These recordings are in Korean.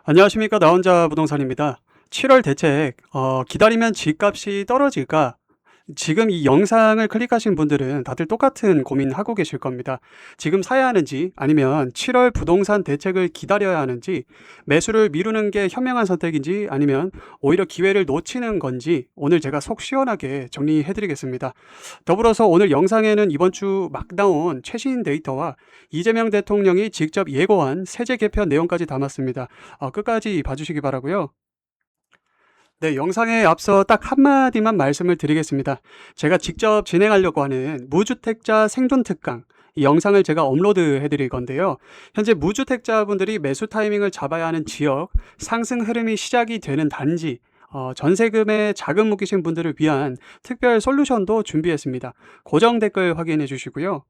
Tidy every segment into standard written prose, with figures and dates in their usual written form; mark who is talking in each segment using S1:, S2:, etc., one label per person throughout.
S1: 안녕하십니까. 나 혼자 부동산입니다. 7월 대책, 기다리면 집값이 떨어질까? 지금 이 영상을 클릭하신 분들은 다들 똑같은 고민하고 계실 겁니다. 지금 사야 하는지, 아니면 7월 부동산 대책을 기다려야 하는지, 매수를 미루는 게 현명한 선택인지, 아니면 오히려 기회를 놓치는 건지, 오늘 제가 속 시원하게 정리해 드리겠습니다. 더불어서 오늘 영상에는 이번 주 막 나온 최신 데이터와 이재명 대통령이 직접 예고한 세제 개편 내용까지 담았습니다. 끝까지 봐주시기 바라고요. 네, 영상에 앞서 딱 한마디만 말씀을 드리겠습니다. 제가 직접 진행하려고 하는 무주택자 생존 특강, 이 영상을 제가 업로드 해드릴 건데요. 현재 무주택자분들이 매수 타이밍을 잡아야 하는 지역, 상승 흐름이 시작이 되는 단지, 전세금에 자금 묶이신 분들을 위한 특별 솔루션도 준비했습니다. 고정 댓글 확인해 주시고요.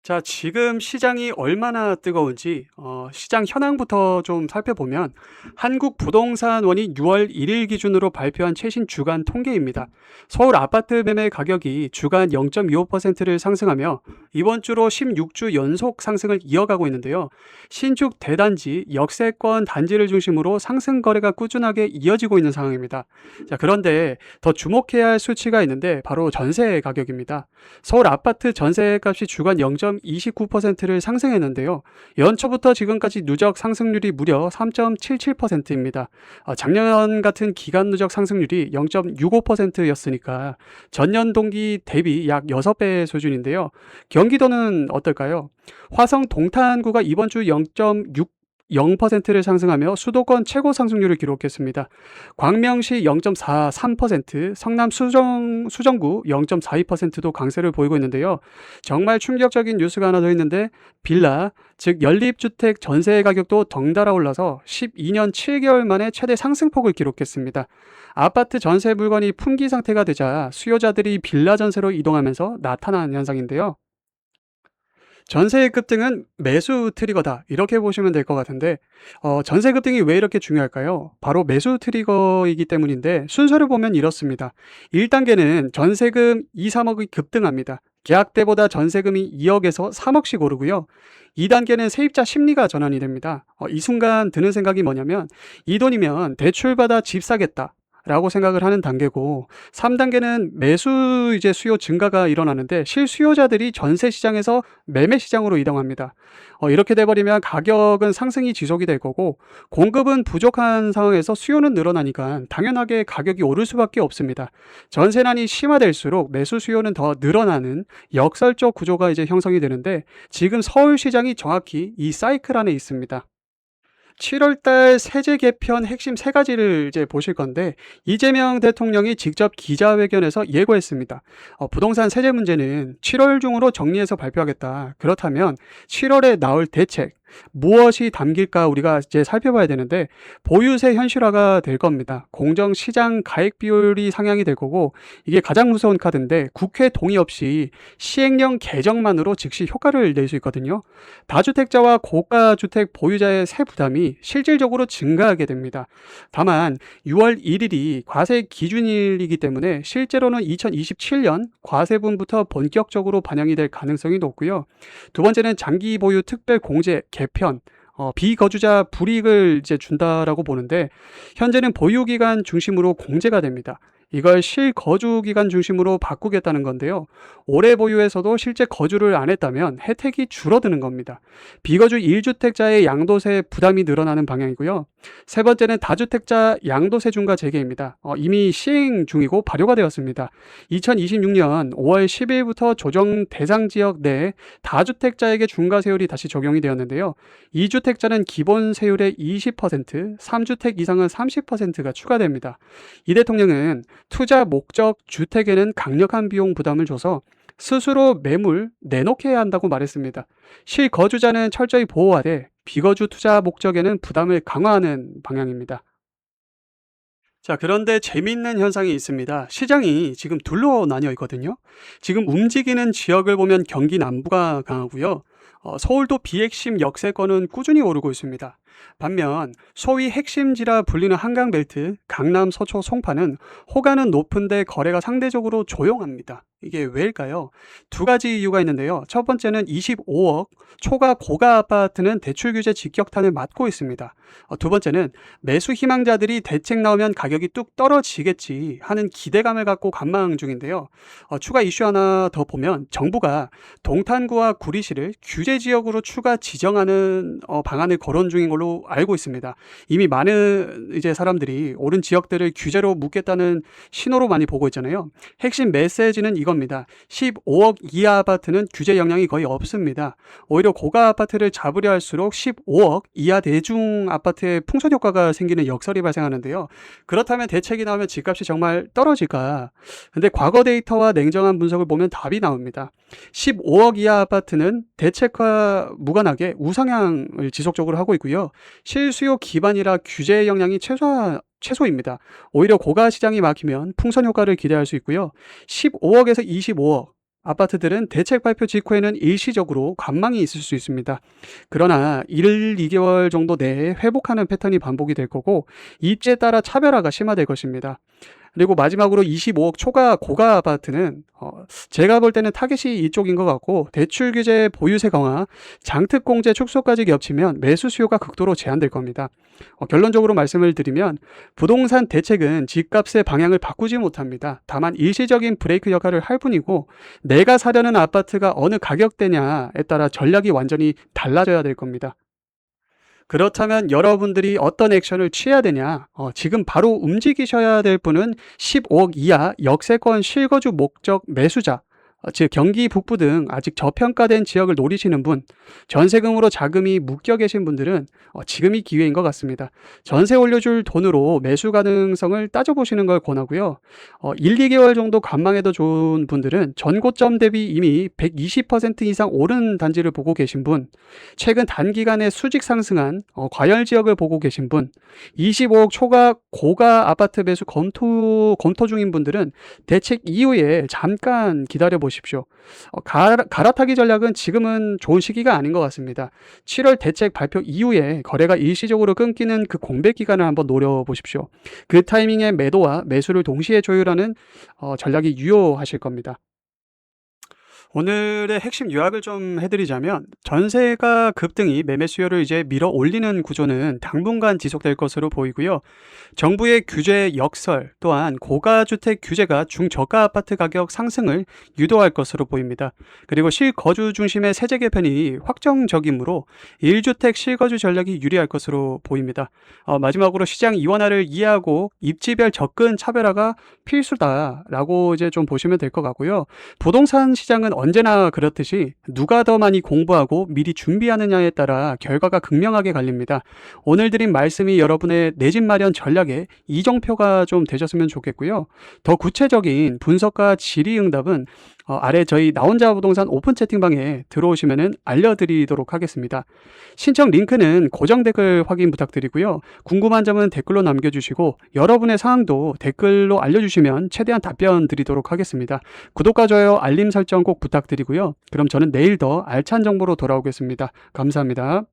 S1: 자, 지금 시장이 얼마나 뜨거운지 시장 현황부터 좀 살펴보면 한국부동산원이 6월 1일 기준으로 발표한 최신 주간 통계입니다. 서울 아파트 매매 가격이 주간 0.25%를 상승하며 이번 주로 16주 연속 상승을 이어가고 있는데요. 신축 대단지, 역세권 단지를 중심으로 상승 거래가 꾸준하게 이어지고 있는 상황입니다. 자, 그런데 더 주목해야 할 수치가 있는데 바로 전세 가격입니다. 서울 아파트 전세값이 주간 0.29%를 상승했는데요. 연초부터 지금까지 누적 상승률이 무려 3.77%입니다. 작년 같은 기간 누적 상승률이 0.65%였으니까 전년 동기 대비 약 6배 수준인데요. 경기도는 어떨까요? 화성 동탄구가 이번 주 0.60%를 상승하며 수도권 최고 상승률을 기록했습니다. 광명시 0.43%, 성남 수정구 0.42%도 강세를 보이고 있는데요. 정말 충격적인 뉴스가 하나 더 있는데 빌라, 즉 연립주택 전세 가격도 덩달아 올라서 12년 7개월 만에 최대 상승폭을 기록했습니다. 아파트 전세 물건이 품귀 상태가 되자 수요자들이 빌라 전세로 이동하면서 나타난 현상인데요. 전세 급등은 매수 트리거다, 이렇게 보시면 될 것 같은데 전세 급등이 왜 이렇게 중요할까요? 바로 매수 트리거이기 때문인데 순서를 보면 이렇습니다. 1단계는 전세금 2, 3억이 급등합니다. 계약 때보다 전세금이 2억에서 3억씩 오르고요. 2단계는 세입자 심리가 전환이 됩니다. 이 순간 드는 생각이 뭐냐면 이 돈이면 대출받아 집 사겠다 라고 생각을 하는 단계고, 3단계는 매수 이제 수요 증가가 일어나는데 실수요자들이 전세 시장에서 매매 시장으로 이동합니다. 이렇게 돼버리면 가격은 상승이 지속이 될 거고, 공급은 부족한 상황에서 수요는 늘어나니까 당연하게 가격이 오를 수밖에 없습니다. 전세난이 심화될수록 매수 수요는 더 늘어나는 역설적 구조가 이제 형성이 되는데, 지금 서울시장이 정확히 이 사이클 안에 있습니다. 7월 달 세제 개편 핵심 세 가지를 이제 보실 건데, 이재명 대통령이 직접 기자회견에서 예고했습니다. 부동산 세제 문제는 7월 중으로 정리해서 발표하겠다. 그렇다면 7월에 나올 대책, 무엇이 담길까 우리가 이제 살펴봐야 되는데, 보유세 현실화가 될 겁니다. 공정시장 가액 비율이 상향이 될 거고, 이게 가장 무서운 카드인데 국회 동의 없이 시행령 개정만으로 즉시 효과를 낼 수 있거든요. 다주택자와 고가주택 보유자의 세 부담이 실질적으로 증가하게 됩니다. 다만 6월 1일이 과세 기준일이기 때문에 실제로는 2027년 과세분부터 본격적으로 반영이 될 가능성이 높고요. 두 번째는 장기 보유 특별 공제 개편, 비거주자 불이익을 이제 준다라고 보는데, 현재는 보유 기간 중심으로 공제가 됩니다. 이걸 실거주 기간 중심으로 바꾸겠다는 건데요. 오래 보유해서도 실제 거주를 안 했다면 혜택이 줄어드는 겁니다. 비거주 1주택자의 양도세 부담이 늘어나는 방향이고요. 세 번째는 다주택자 양도세 중과 재개입니다. 이미 시행 중이고 발효가 되었습니다. 2026년 5월 10일부터 조정 대상 지역 내 다주택자에게 중과세율이 다시 적용이 되었는데요. 2주택자는 기본 세율의 20%, 3주택 이상은 30%가 추가됩니다. 이 대통령은 투자 목적 주택에는 강력한 비용 부담을 줘서 스스로 매물 내놓게 해야 한다고 말했습니다. 실거주자는 철저히 보호하되 비거주 투자 목적에는 부담을 강화하는 방향입니다. 자, 그런데 재미있는 현상이 있습니다. 시장이 지금 둘로 나뉘어 있거든요. 지금 움직이는 지역을 보면 경기 남부가 강하고요. 서울도 비핵심 역세권은 꾸준히 오르고 있습니다. 반면 소위 핵심지라 불리는 한강벨트, 강남, 서초, 송파는 호가는 높은데 거래가 상대적으로 조용합니다. 이게 왜일까요? 두 가지 이유가 있는데요. 첫 번째는 25억 초과 고가 아파트는 대출 규제 직격탄을 맞고 있습니다. 두 번째는 매수 희망자들이 대책 나오면 가격이 뚝 떨어지겠지 하는 기대감을 갖고 관망 중인데요. 추가 이슈 하나 더 보면 정부가 동탄구와 구리시를 규제 지역으로 추가 지정하는 방안을 거론 중인 걸로 알고 있습니다. 이미 많은 이제 사람들이 오른 지역들을 규제로 묶겠다는 신호로 많이 보고 있잖아요. 핵심 메시지는 이겁니다. 15억 이하 아파트는 규제 영향이 거의 없습니다. 오히려 고가 아파트를 잡으려 할수록 15억 이하 대중 아파트에 풍선 효과가 생기는 역설이 발생하는데요. 그렇다면 대책이 나오면 집값이 정말 떨어질까? 근데 과거 데이터와 냉정한 분석을 보면 답이 나옵니다. 15억 이하 아파트는 대책과 무관하게 우상향을 지속적으로 하고 있고요. 실수요 기반이라 규제의 영향이 최소입니다. 오히려 고가 시장이 막히면 풍선 효과를 기대할 수 있고요. 15억에서 25억 아파트들은 대책 발표 직후에는 일시적으로 관망이 있을 수 있습니다. 그러나 1, 2개월 정도 내에 회복하는 패턴이 반복이 될 거고 입지에 따라 차별화가 심화될 것입니다. 그리고 마지막으로 25억 초과 고가 아파트는 제가 볼 때는 타겟이 이쪽인 것 같고 대출 규제 보유세 강화, 장특 공제 축소까지 겹치면 매수 수요가 극도로 제한될 겁니다. 결론적으로 말씀을 드리면 부동산 대책은 집값의 방향을 바꾸지 못합니다. 다만 일시적인 브레이크 역할을 할 뿐이고 내가 사려는 아파트가 어느 가격대냐에 따라 전략이 완전히 달라져야 될 겁니다. 그렇다면 여러분들이 어떤 액션을 취해야 되냐? 지금 바로 움직이셔야 될 분은 15억 이하 역세권 실거주 목적 매수자, 즉 경기 북부 등 아직 저평가된 지역을 노리시는 분, 전세금으로 자금이 묶여 계신 분들은 지금이 기회인 것 같습니다. 전세 올려줄 돈으로 매수 가능성을 따져보시는 걸 권하고요. 1, 2개월 정도 관망해도 좋은 분들은 전고점 대비 이미 120% 이상 오른 단지를 보고 계신 분, 최근 단기간에 수직 상승한 과열 지역을 보고 계신 분, 25억 초과 고가 아파트 매수 검토 중인 분들은 대책 이후에 잠깐 기다려 보십시오. 갈아타기 전략은 지금은 좋은 시기가 아닌 것 같습니다. 7월 대책 발표 이후에 거래가 일시적으로 끊기는 그 공백 기간을 한번 노려보십시오. 그 타이밍에 매도와 매수를 동시에 조율하는 전략이 유효하실 겁니다. 오늘의 핵심 요약을 좀 해드리자면 전세가 급등이 매매 수요를 이제 밀어 올리는 구조는 당분간 지속될 것으로 보이고요. 정부의 규제 역설 또한 고가주택 규제가 중저가 아파트 가격 상승을 유도할 것으로 보입니다. 그리고 실거주 중심의 세제 개편이 확정적이므로 1주택 실거주 전략이 유리할 것으로 보입니다. 마지막으로 시장 이원화를 이해하고 입지별 접근 차별화가 필수다라고 이제 좀 보시면 될 것 같고요. 부동산 시장은 언제나 그렇듯이 누가 더 많이 공부하고 미리 준비하느냐에 따라 결과가 극명하게 갈립니다. 오늘 드린 말씀이 여러분의 내 집 마련 전략에 이정표가 좀 되셨으면 좋겠고요. 더 구체적인 분석과 질의응답은 아래 저희 나 혼자 부동산 오픈 채팅방에 들어오시면 알려드리도록 하겠습니다. 신청 링크는 고정 댓글 확인 부탁드리고요. 궁금한 점은 댓글로 남겨주시고 여러분의 사항도 댓글로 알려주시면 최대한 답변 드리도록 하겠습니다. 구독과 좋아요, 알림 설정 꼭 부탁드리고요. 그럼 저는 내일 더 알찬 정보로 돌아오겠습니다. 감사합니다.